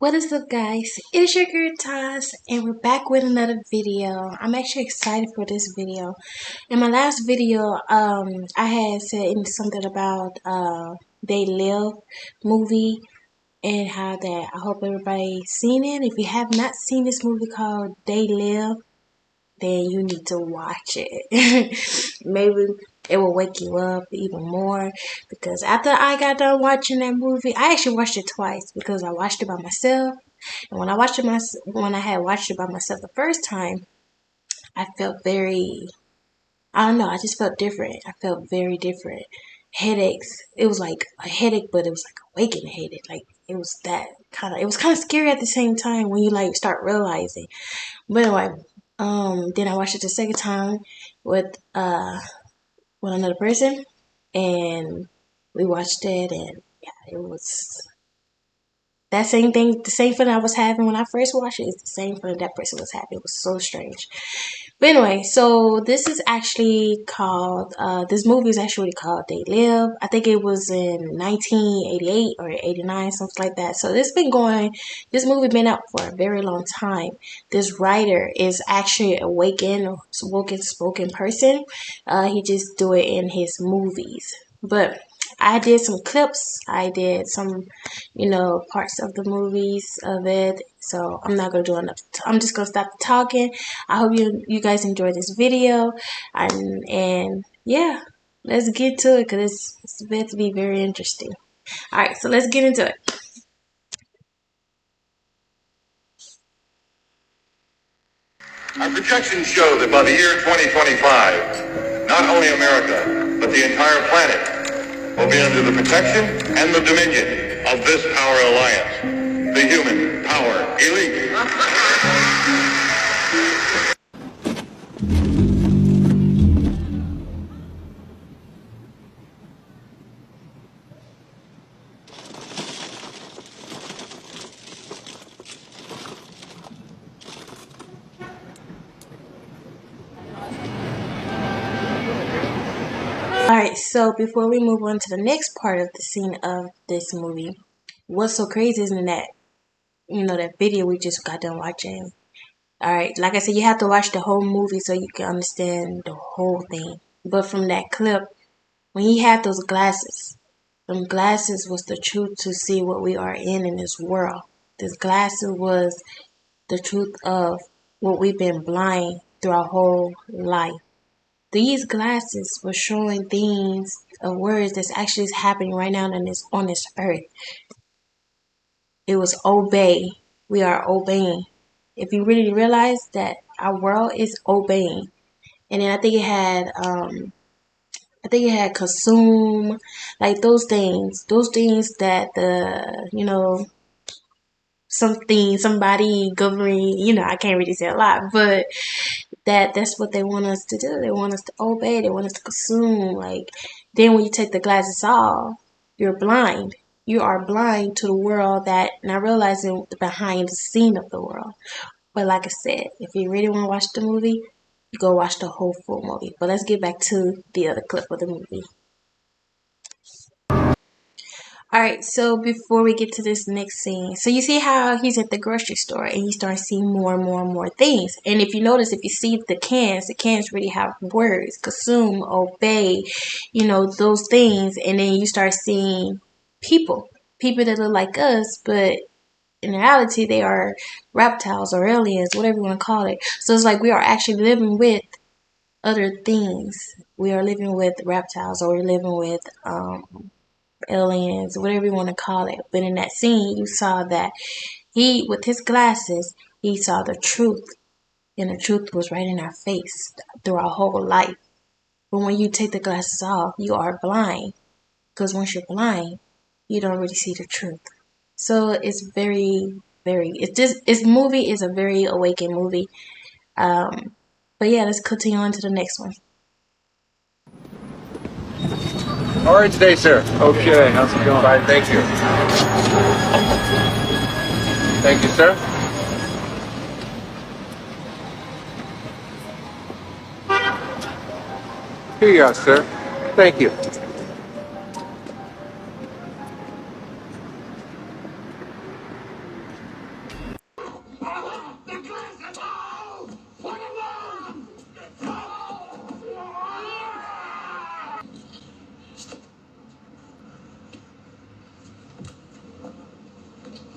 What is up, guys? It's your girl Taz, and we're back with another video. I'm actually excited for this video. In my last video, I had said something about They Live movie and how that I hope everybody seen it. If you have not seen this movie called They Live, then you need to watch it. Maybe it will wake you up even more because after I got done watching that movie, I actually watched it twice because I watched it by myself. And when I had watched it by myself the first time, I felt very, I don't know, I just felt different. I felt very different. Headaches. It was like a headache, but it was like a waking headache. Like it was kind of scary at the same time when you like start realizing. But anyway, then I watched it the second time with with another person, and we watched it, and yeah, it was that same thing, the same feeling I was having when I first watched it is the same feeling that person was having. It was so strange. But anyway, so this is actually called, this movie is actually called They Live. I think it was in 1988 or 89, something like that. So this movie been out for a very long time. This writer is actually a woken spoken person. He just do it in his movies. But I did some clips. I did some, parts of the movies of it. So I'm not gonna do enough. I'm just gonna stop talking. I hope you guys enjoyed this video, and yeah, let's get to it because it's meant to be very interesting. All right, so let's get into it. Our projections show that by the year 2025, not only America, but the entire planet will be under the protection and the dominion of this power alliance, the human power elite. Alright, so before we move on to the next part of the scene of this movie, what's so crazy is in that video we just got done watching. Alright, like I said, you have to watch the whole movie so you can understand the whole thing. But from that clip, when he had those glasses, them glasses was the truth to see what we are in this world. This glasses was the truth of what we've been blind through our whole life. These glasses were showing things of words that's actually happening right now on this earth. It was obey. We are obeying. If you really realize that our world is obeying. And then I think it had consume, like those things that somebody governing, I can't really say a lot, but that's what they want us to do. They want us to obey. They want us to consume. Like, then when you take the glasses off, you're blind. You are blind to the world that not realizing the behind the scene of the world. But like I said, if you really want to watch the movie, you go watch the whole full movie. But let's get back to the other clip of the movie. Alright, so before we get to this next scene, so you see how he's at the grocery store and he starts seeing more and more and more things. And if you notice, if you see the cans really have words, consume, obey, those things. And then you start seeing people that look like us, but in reality, they are reptiles or aliens, whatever you want to call it. So it's like we are actually living with other things. We are living with reptiles, or we're living with aliens, whatever you want to call it. But in that scene, you saw that he, with his glasses, he saw the truth. And the truth was right in our face through our whole life. But when you take the glasses off, you are blind. Because once you're blind, you don't really see the truth. So it's this movie is a very awakened movie. But yeah, let's continue on to the next one. All right, today, sir. Okay, how's it going? Fine, thank you. Thank you, sir. Here you are, sir. Thank you.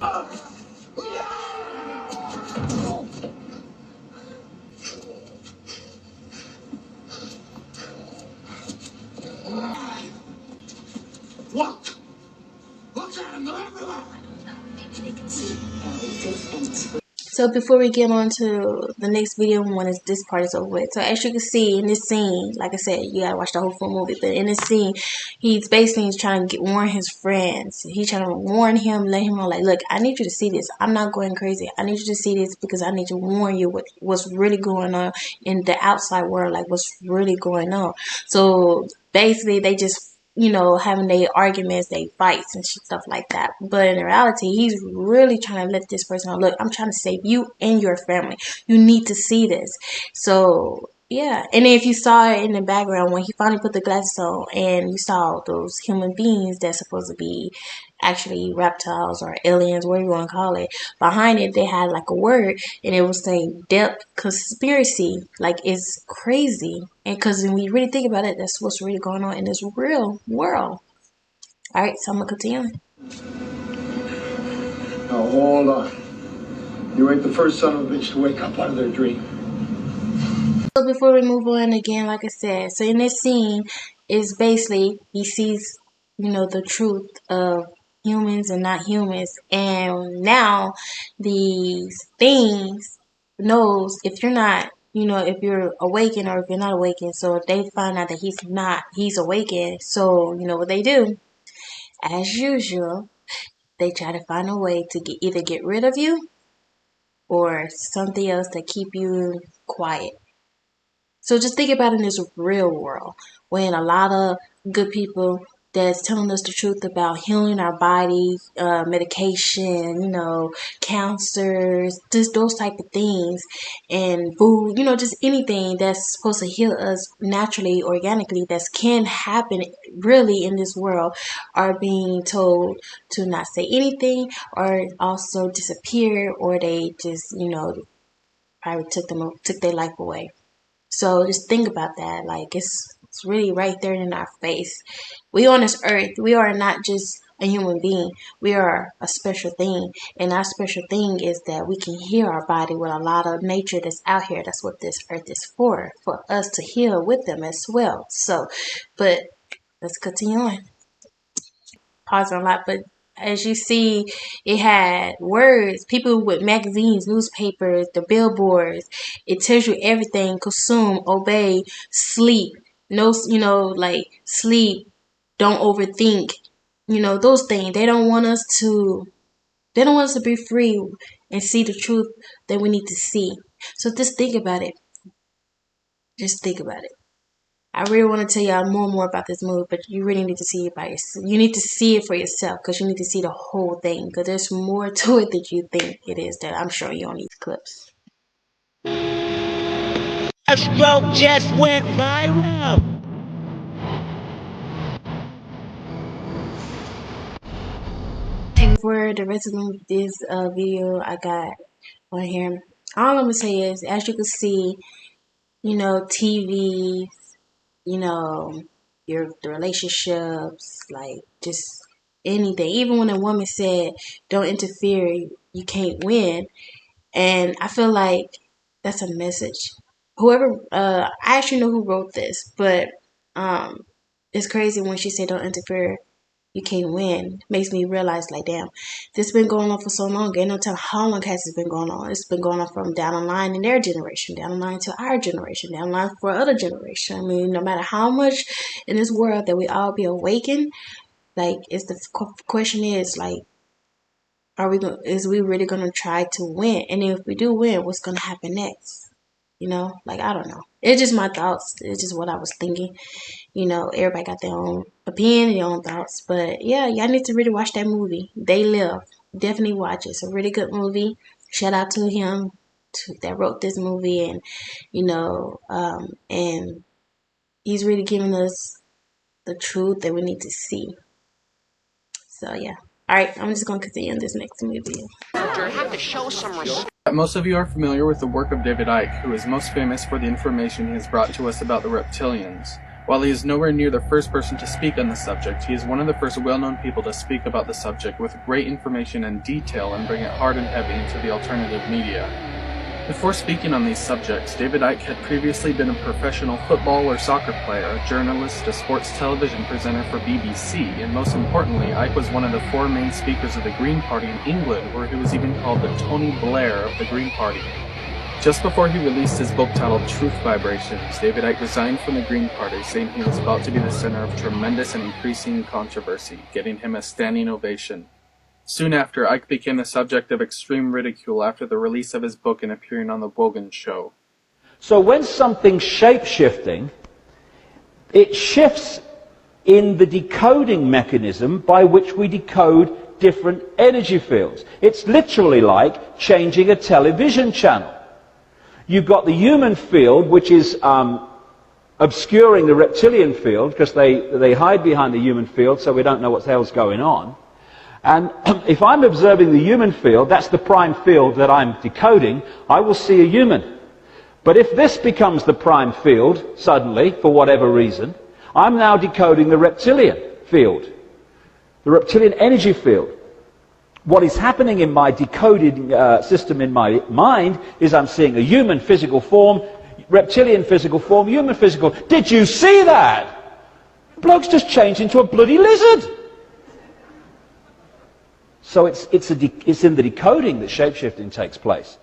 What? What's that? Maybe they can see and so before we get on to the next video, when this part is over with, so as you can see in this scene, like I said, you gotta watch the whole full movie, but in this scene, he's basically trying to warn his friends. He's trying to warn him, let him know, like, look, I need you to see this. I'm not going crazy. I need you to see this because I need to warn you what's really going on in the outside world, like what's really going on. So basically, they just having their arguments, they fights and stuff like that. But in reality, he's really trying to let this person know, look, I'm trying to save you and your family. You need to see this. So yeah, and if you saw it in the background when he finally put the glasses on and you saw those human beings that's supposed to be actually reptiles or aliens, whatever you want to call it, behind it they had like a word and it was saying depth conspiracy. Like, it's crazy. And because when we really think about it, that's what's really going on in this real world. Alright, so I'm gonna continue. Now hold on. You ain't the first son of a bitch to wake up out of their dream. So before we move on, again, like I said, so in this scene is basically he sees the truth of humans and not humans, and now these things knows if you're not, if you're awakened or if you're not awakened. So if they find out that he's awakened, so what they do, as usual, they try to find a way to either get rid of you or something else to keep you quiet. So just think about it in this real world when a lot of good people that's telling us the truth about healing our body, medication, cancers, just those type of things, and food, just anything that's supposed to heal us naturally, organically, that can happen really in this world, are being told to not say anything or also disappear, or they just, probably took their life away. So just think about that. Like, it's really right there in our face. We on this earth, we are not just a human being. We are a special thing. And our special thing is that we can heal our body with a lot of nature that's out here. That's what this earth is for us to heal with them as well. So, but let's continue on. Pause a lot, but as you see, it had words, people with magazines, newspapers, the billboards. It tells you everything: consume, obey, sleep. No, like sleep, don't overthink. Those things. They don't want us to be free and see the truth that we need to see. So just think about it. Just think about it. I really want to tell y'all more and more about this movie, but you really need to see it by yourself. You need to see it for yourself because you need to see the whole thing, because there's more to it than you think it is that I'm showing you on these clips. A stroke just went viral. For the rest of this video, I got on here. All I'm gonna say is, as you can see, TV, the relationships, like just anything. Even when a woman said, "Don't interfere, you can't win," and I feel like that's a message. Whoever, I actually know who wrote this, but it's crazy when she said, "Don't interfere, you can't win." Makes me realize, like, damn, this been going on for so long. Ain't no telling how long has it been going on. It's been going on from down the line in their generation, down the line to our generation, down the line for other generation. I mean, no matter how much in this world that we all be awakened, like, it's the question is, like, is we really gonna try to win? And if we do win, what's gonna happen next? Like, I don't know. It's just my thoughts. It's just what I was thinking. Everybody got their own opinion, their own thoughts. But yeah, y'all need to really watch that movie. They Live. Definitely watch it. It's a really good movie. Shout out to him that wrote this movie, and and he's really giving us the truth that we need to see. So yeah. Alright, I'm just gonna continue in this next movie. Most of you are familiar with the work of David Icke, who is most famous for the information he has brought to us about the reptilians. While he is nowhere near the first person to speak on the subject, he is one of the first well-known people to speak about the subject with great information and detail and bring it hard and heavy into the alternative media. Before speaking on these subjects, David Icke had previously been a professional football or soccer player, a journalist, a sports television presenter for BBC, and most importantly, Icke was one of the 4 main speakers of the Green Party in England, where he was even called the Tony Blair of the Green Party. Just before he released his book titled Truth Vibrations, David Icke resigned from the Green Party, saying he was about to be the center of tremendous and increasing controversy, getting him a standing ovation. Soon after, Icke became the subject of extreme ridicule after the release of his book and appearing on The Wogan Show. So when something's shape-shifting, it shifts in the decoding mechanism by which we decode different energy fields. It's literally like changing a television channel. You've got the human field, which is obscuring the reptilian field, because they hide behind the human field, so we don't know what the hell's going on. And if I'm observing the human field, that's the prime field that I'm decoding, I will see a human. But if this becomes the prime field, suddenly, for whatever reason, I'm now decoding the reptilian field, the reptilian energy field. What is happening in my decoded system in my mind is I'm seeing a human physical form, reptilian physical form, human physical. Did you see that? The bloke's just changed into a bloody lizard. So it's in the decoding that shapeshifting takes place.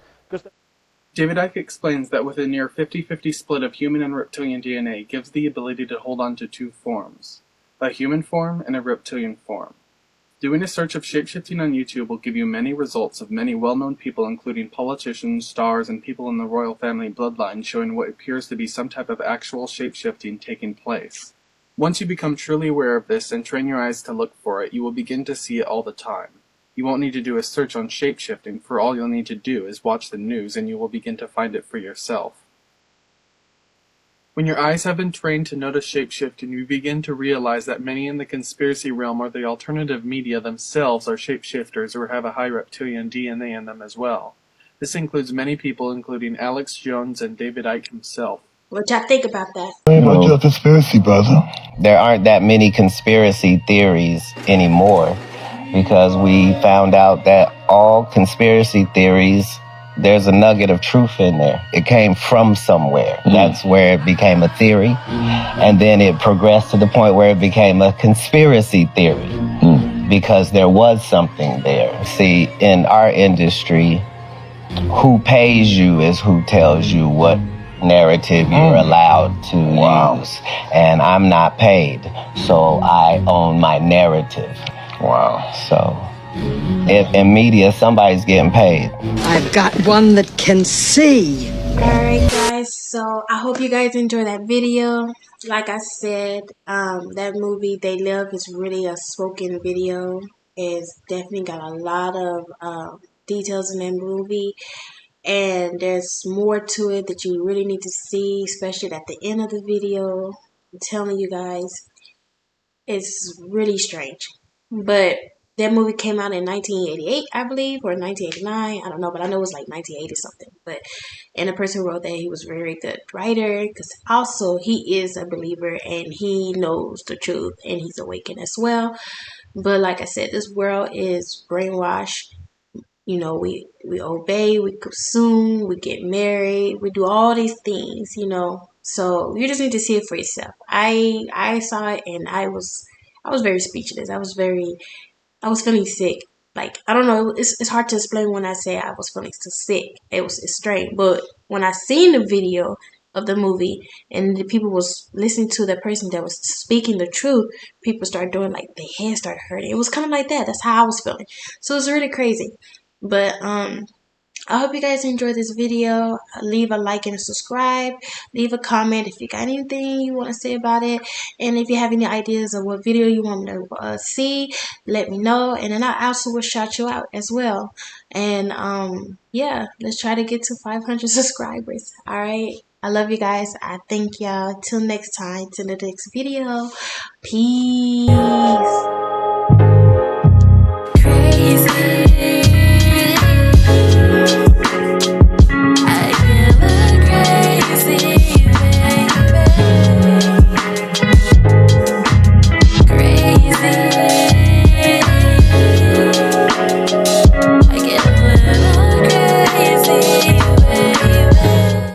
David Icke explains that with a near 50-50 split of human and reptilian DNA gives the ability to hold on to 2 forms, a human form and a reptilian form. Doing a search of shapeshifting on YouTube will give you many results of many well-known people, including politicians, stars, and people in the royal family bloodline, showing what appears to be some type of actual shapeshifting taking place. Once you become truly aware of this and train your eyes to look for it, you will begin to see it all the time. You won't need to do a search on shapeshifting, for all you'll need to do is watch the news and you will begin to find it for yourself. When your eyes have been trained to notice shapeshifting, you begin to realize that many in the conspiracy realm or the alternative media themselves are shapeshifters or have a high reptilian DNA in them as well. This includes many people, including Alex Jones and David Icke himself. What y'all think about that? What's your conspiracy, brother? There aren't that many conspiracy theories anymore, because we found out that all conspiracy theories, there's a nugget of truth in there. It came from somewhere. That's where it became a theory. And then it progressed to the point where it became a conspiracy theory, because there was something there. See, in our industry, who pays you is who tells you what narrative you're allowed to use. And I'm not paid, so I own my narrative. Wow. So, in media, somebody's getting paid. I've got one that can see. Alright guys, so I hope you guys enjoyed that video. Like I said, that movie They Live is really a spoken video. It's definitely got a lot of details in that movie. And there's more to it that you really need to see, especially at the end of the video. I'm telling you guys, it's really strange. But that movie came out in 1988, I believe, or 1989. I don't know, but I know it was like 1980 something. And the person who wrote that, he was a very good writer, because also he is a believer and he knows the truth and he's awakened as well. But like I said, this world is brainwashed. You know, we obey, we consume, we get married, we do all these things, you know. So you just need to see it for yourself. I saw it and I was very speechless. I was feeling sick. Like, I don't know, it's hard to explain when I say I was feeling so sick. It's strange. But when I seen the video of the movie and the people was listening to the person that was speaking the truth, people started doing like their head started hurting. It was kind of like that. That's how I was feeling. So it's really crazy. But I hope you guys enjoyed this video. Leave a like and subscribe. Leave a comment if you got anything you want to say about it. And if you have any ideas of what video you want me to see, let me know. And then I also will shout you out as well. And yeah, let's try to get to 500 subscribers. Alright. I love you guys. I thank y'all. Till next time. Till the next video. Peace.